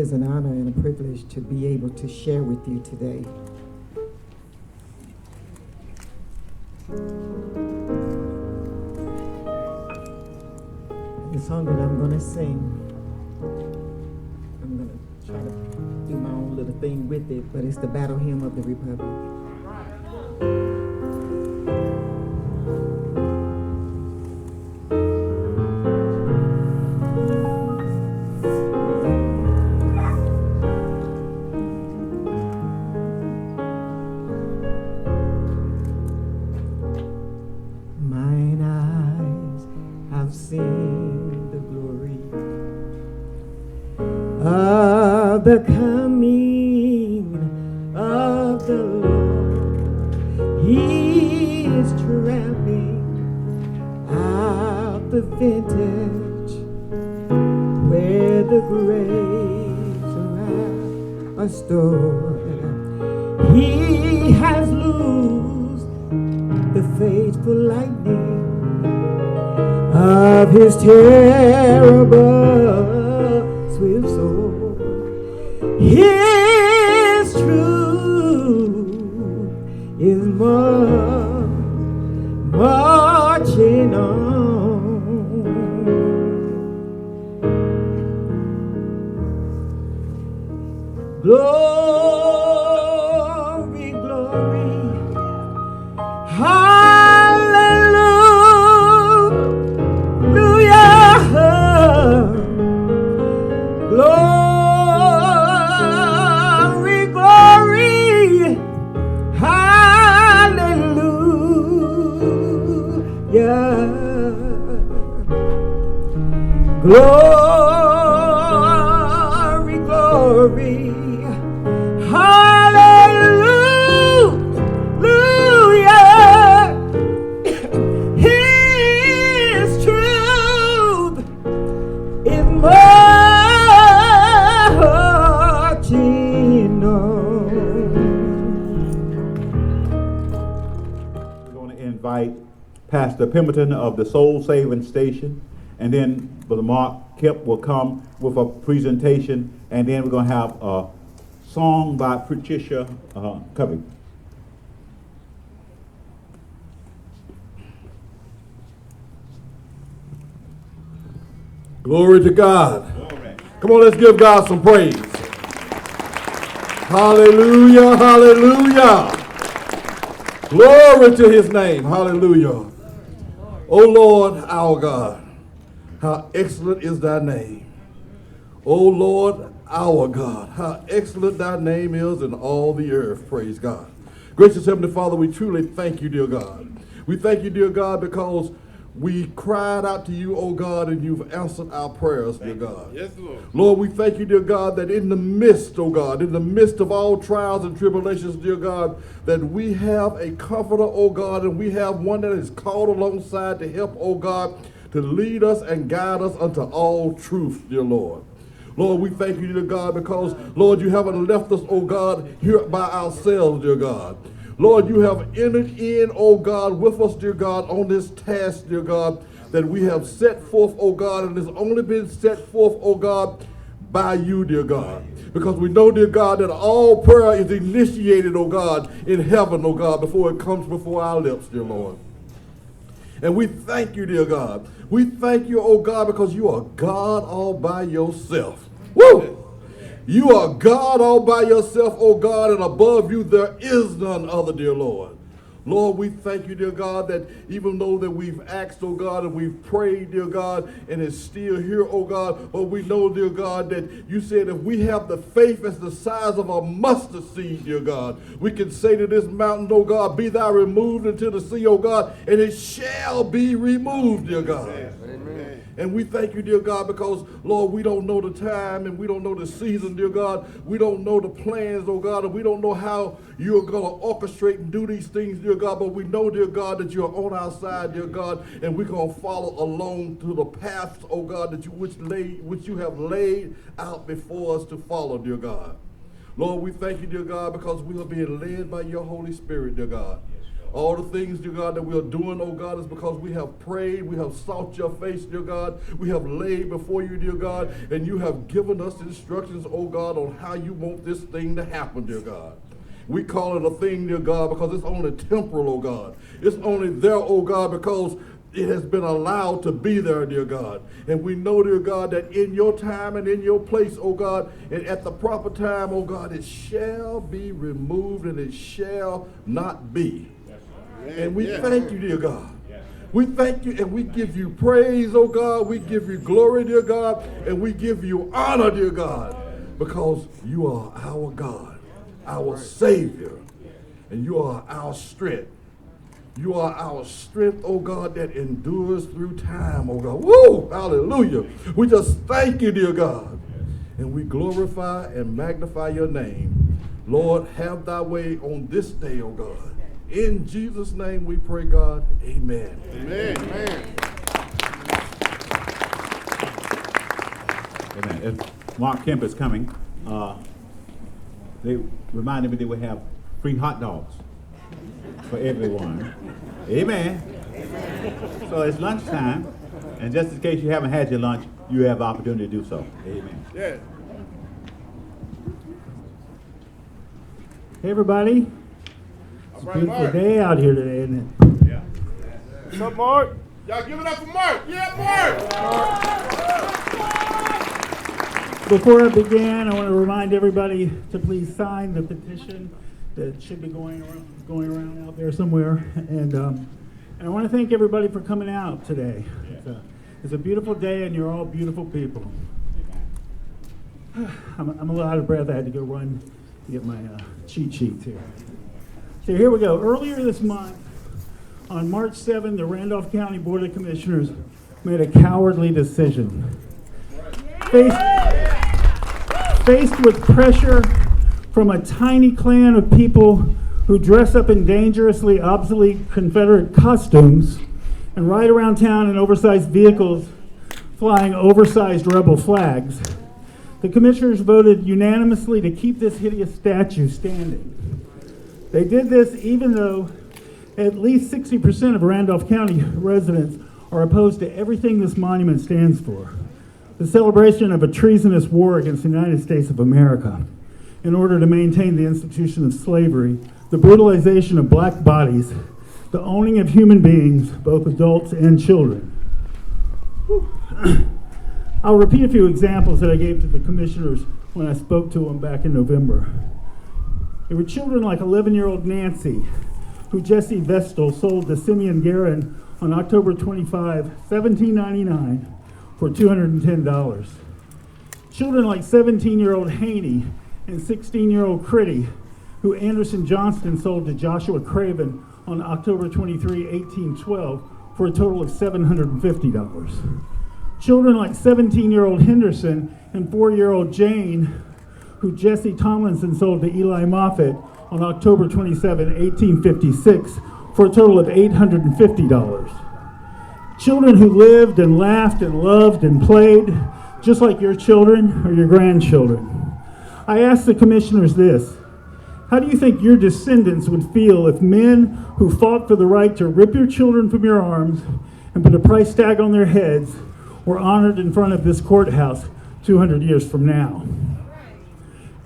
is an honor and a privilege to be able to share with you today. The song that I'm going to sing, I'm going to try to do my own little thing with it, but it's the Battle Hymn of the Republic. Mine eyes have seen the glory of the coming of the Lord. He is tramping out the vintage where the graves are stored. He has loosed the faithful lightning of his terrible swift sword. His truth is marching on. Glory, glory, glory, glory, hallelujah. Glory, glory, hallelujah. His truth is marching on. We're going to invite Pastor Pemberton of the Soul Saving Station, and then Brother Kemp will come with a presentation, and then we're going to have a song by Patricia Covington. Glory to God. Glory. Come on, let's give God some praise. Hallelujah, hallelujah. Glory to his name. Hallelujah. O Lord, our God, how excellent is thy name. O Lord, our God, how excellent thy name is in all the earth. Praise God. Gracious Heavenly Father, we truly thank you, dear God. We thank you, dear God, because we cried out to you, O God, and you've answered our prayers, dear God. Yes, Lord. Lord, we thank you, dear God, that in the midst, O God, in the midst of all trials and tribulations, dear God, that we have a comforter, O God, and we have one that is called alongside to help, O God, to lead us and guide us unto all truth, dear Lord. Lord, we thank you, dear God, because, Lord, you haven't left us, O God, here by ourselves, dear God. Lord, you have entered in, O God, with us, dear God, on this task, dear God, that we have set forth, O God, and it's only been set forth, O God, by you, dear God. Because we know, dear God, that all prayer is initiated, O God, in heaven, O God, before it comes before our lips, dear Lord. And we thank you, dear God. We thank you, O God, because you are God all by yourself. Woo! You are God all by yourself, O God, and above you there is none other, dear Lord. Lord, we thank you, dear God, that even though that we've asked, oh God, and we've prayed, dear God, and it's still here, oh God, but we know, dear God, that you said if we have the faith as the size of a mustard seed, dear God, we can say to this mountain, oh God, be thou removed into the sea, oh God, and it shall be removed, dear God. Amen. And we thank you, dear God, because, Lord, we don't know the time and we don't know the season, dear God. We don't know the plans, oh God, and we don't know how you're going to orchestrate and do these things, dear God, but we know, dear God, that you're on our side, dear God, and we're going to follow along to the paths, oh God, that which you have laid out before us to follow, dear God. Lord, we thank you, dear God, because we are being led by your Holy Spirit, dear God. All the things, dear God, that we are doing, oh God, is because we have prayed, we have sought your face, dear God. We have laid before you, dear God, and you have given us instructions, oh God, on how you want this thing to happen, dear God. We call it a thing, dear God, because it's only temporal, oh God. It's only there, oh God, because it has been allowed to be there, dear God. And we know, dear God, that in your time and in your place, oh God, and at the proper time, oh God, it shall be removed and it shall not be. And we thank you, dear God. We thank you and we give you praise, oh God. We give you glory, dear God, and we give you honor, dear God, because you are our God, our Savior, and you are our strength. You are our strength, oh God, that endures through time, oh God. Woo! Hallelujah. We just thank you, dear God. And we glorify and magnify your name. Lord, have thy way on this day, oh God. In Jesus' name we pray, God. Amen. Amen. Amen. Amen. As Mark Kemp is coming, they reminded me they would have free hot dogs for everyone. Amen. So it's lunchtime, and just in case you haven't had your lunch, you have the opportunity to do so. Amen. Yeah. Hey everybody, it's a beautiful day out here today, isn't it? Yeah. What's up, Mark? Y'all give it up for Mark. Yeah, Mark. Before I begin, I want to remind everybody to please sign the petition that should be going around out there somewhere. And I want to thank everybody for coming out today. It's a beautiful day, and you're all beautiful people. I'm a little out of breath. I had to go run to get my cheat sheets here. So here we go. Earlier this month, on March 7th, the County Board of Commissioners made a cowardly decision. Faced with pressure from a tiny clan of people who dress up in dangerously obsolete Confederate costumes and ride around town in oversized vehicles flying oversized rebel flags, the commissioners voted unanimously to keep this hideous statue standing. They did this even though at least 60% of Randolph County residents are opposed to everything this monument stands for. The celebration of a treasonous war against the United States of America in order to maintain the institution of slavery, the brutalization of black bodies, the owning of human beings, both adults and children. I'll repeat a few examples that I gave to the commissioners when I spoke to them back in November. There were children like 11-year-old Nancy, who Jesse Vestal sold to Simeon Guerin on October 25, 1799 for $210. Children like 17-year-old Haney and 16-year-old Critty, who Anderson Johnston sold to Joshua Craven on October 23, 1812 for a total of $750. Children like 17-year-old Henderson and 4-year-old Jane, who Jesse Tomlinson sold to Eli Moffett on October 27, 1856 for a total of $850. Children who lived and laughed and loved and played, just like your children or your grandchildren. I asked the commissioners this: how do you think your descendants would feel if men who fought for the right to rip your children from your arms and put a price tag on their heads were honored in front of this courthouse 200 years from now?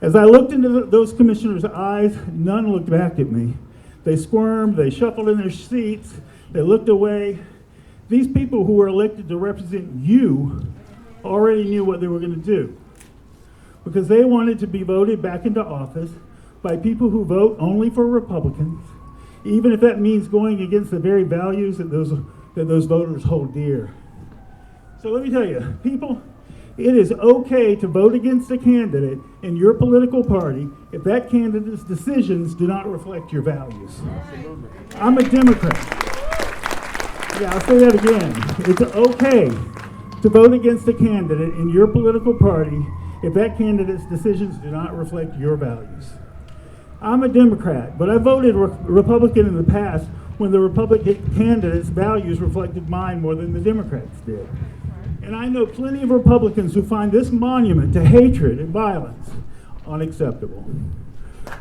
As I looked into those commissioners' eyes, none looked back at me. They squirmed, they shuffled in their seats, they looked away. These people who were elected to represent you already knew what they were going to do, because they wanted to be voted back into office by people who vote only for Republicans, even if that means going against the very values that those voters hold dear. So let me tell you, people, it is okay to vote against a candidate in your political party if that candidate's decisions do not reflect your values. I'm a Democrat. Yeah, I'll say that again. It's okay to vote against a candidate in your political party if that candidate's decisions do not reflect your values. I'm a Democrat, but I voted Republican in the past when the Republican candidate's values reflected mine more than the Democrats did. And I know plenty of Republicans who find this monument to hatred and violence unacceptable.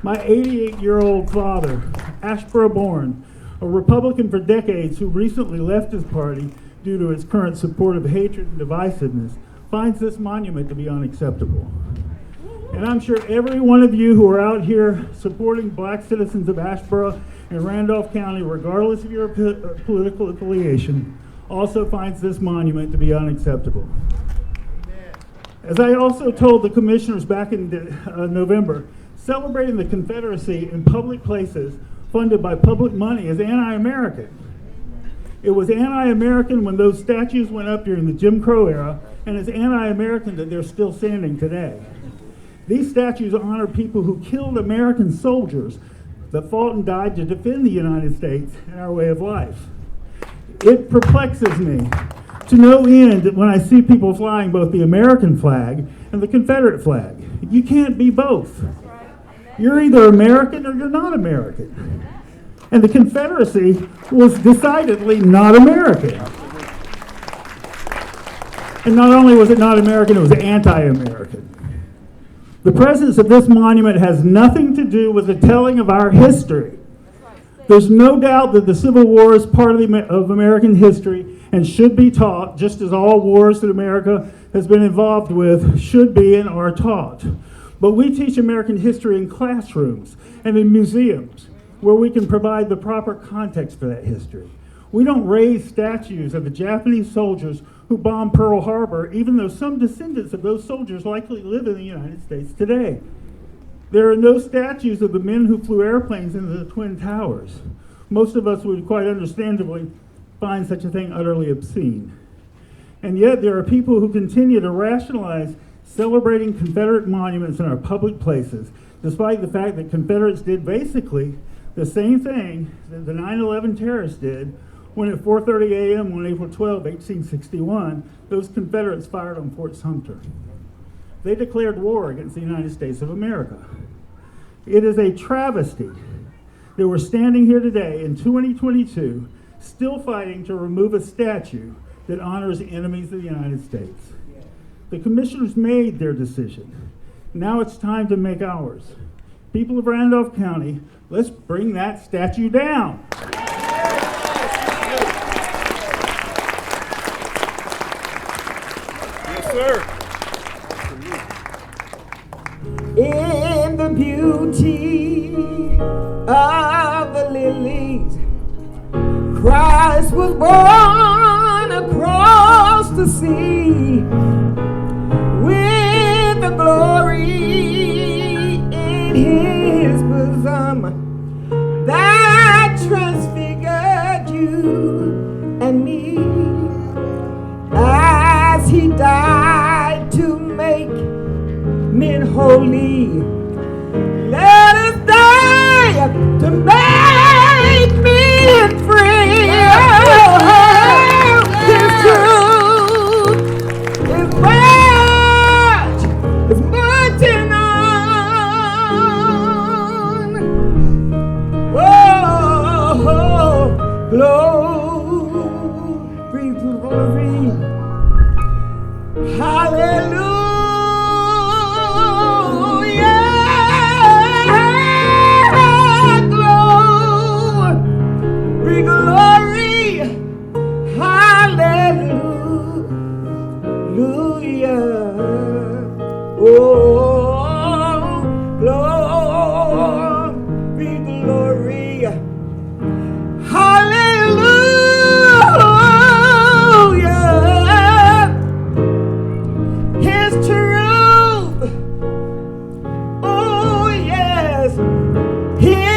My 88-year-old father, Asheboro born, a Republican for decades who recently left his party due to its current support of hatred and divisiveness, finds this monument to be unacceptable. And I'm sure every one of you who are out here supporting black citizens of Asheboro and Randolph County, regardless of your political affiliation, also finds this monument to be unacceptable. As I also told the commissioners back in November, celebrating the Confederacy in public places funded by public money is anti-American. It was anti-American when those statues went up during the Jim Crow era, and it's anti-American that they're still standing today. These statues honor people who killed American soldiers that fought and died to defend the United States and our way of life. It perplexes me to no end when I see people flying both the American flag and the Confederate flag. You can't be both. You're either American or you're not American. And the Confederacy was decidedly not American. And not only was it not American, it was anti-American. The presence of this monument has nothing to do with the telling of our history. There's no doubt that the Civil War is part of American history and should be taught, just as all wars that America has been involved with should be and are taught. But we teach American history in classrooms and in museums where we can provide the proper context for that history. We don't raise statues of the Japanese soldiers who bombed Pearl Harbor, even though some descendants of those soldiers likely live in the United States today. There are no statues of the men who flew airplanes into the Twin Towers. Most of us would quite understandably find such a thing utterly obscene. And yet there are people who continue to rationalize celebrating Confederate monuments in our public places, despite the fact that Confederates did basically the same thing that the 9/11 terrorists did when at 4:30 a.m. on April 12, 1861, those Confederates fired on Fort Sumter. They declared war against the United States of America. It is a travesty that we're standing here today in 2022 still fighting to remove a statue that honors enemies of the United States. The commissioners made their decision. Now it's time to make ours. People of Randolph County, let's bring that statue down. Yes, sir. In the beauty of the lilies, Christ was born across the sea with the glory in his bosom that transfigured you and me as he died to make men holy. Let us die to make men free. His truth is marching on. Oh, glory, glory, hallelujah. Oh, glory, glory, hallelujah. His truth, oh yes, his